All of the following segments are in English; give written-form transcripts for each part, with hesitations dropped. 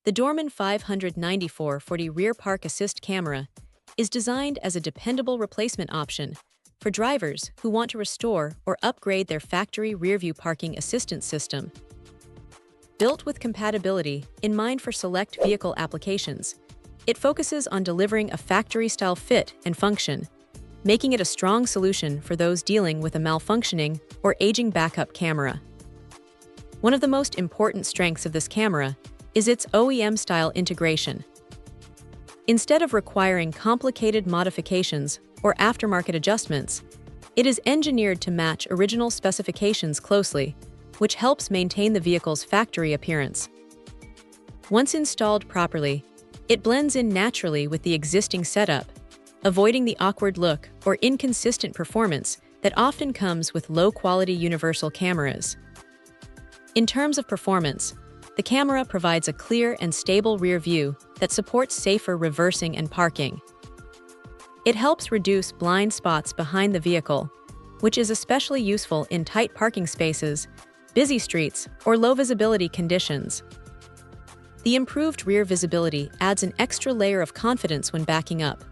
The Dorman 594/40 rear park assist camera is designed as a dependable replacement option for drivers who want to restore or upgrade their factory rearview parking assistance system. Built with compatibility in mind for select vehicle applications, it focuses on delivering a factory-style fit and function, making it a strong solution for those dealing with a malfunctioning or aging backup camera. One of the most important strengths of this camera is its OEM-style integration. Instead of requiring complicated modifications or aftermarket adjustments, it is engineered to match original specifications closely, which helps maintain the vehicle's factory appearance. Once installed properly, it blends in naturally with the existing setup, avoiding the awkward look or inconsistent performance that often comes with low-quality universal cameras. In terms of performance, the camera provides a clear and stable rear view that supports safer reversing and parking. It helps reduce blind spots behind the vehicle, which is especially useful in tight parking spaces, busy streets, or low-visibility conditions. The improved rear visibility adds an extra layer of confidence when backing up,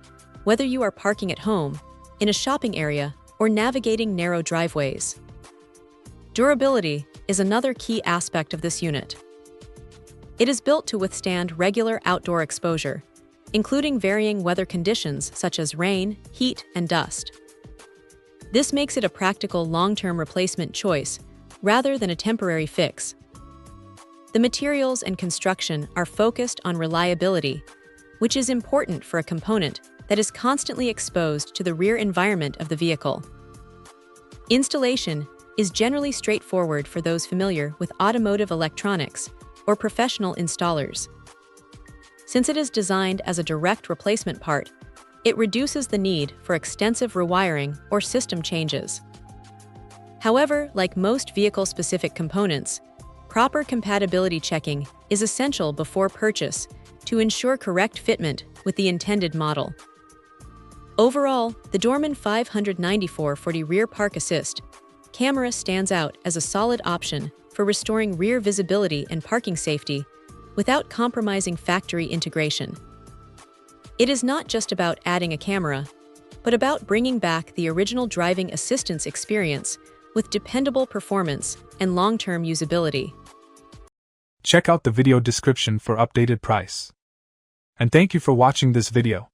whether you are parking at home, in a shopping area, or navigating narrow driveways. Durability is another key aspect of this unit. It is built to withstand regular outdoor exposure, including varying weather conditions such as rain, heat, and dust. This makes it a practical long-term replacement choice rather than a temporary fix. The materials and construction are focused on reliability, which is important for a component that is constantly exposed to the rear environment of the vehicle. Installation is generally straightforward for those familiar with automotive electronics or professional installers. Since it is designed as a direct replacement part, it reduces the need for extensive rewiring or system changes. However, like most vehicle-specific components, proper compatibility checking is essential before purchase to ensure correct fitment with the intended model. Overall, the Dorman 594/40 rear park assist camera stands out as a solid option for restoring rear visibility and parking safety without compromising factory integration. It is not just about adding a camera, but about bringing back the original driving assistance experience with dependable performance and long-term usability. Check out the video description for updated price. And thank you for watching this video.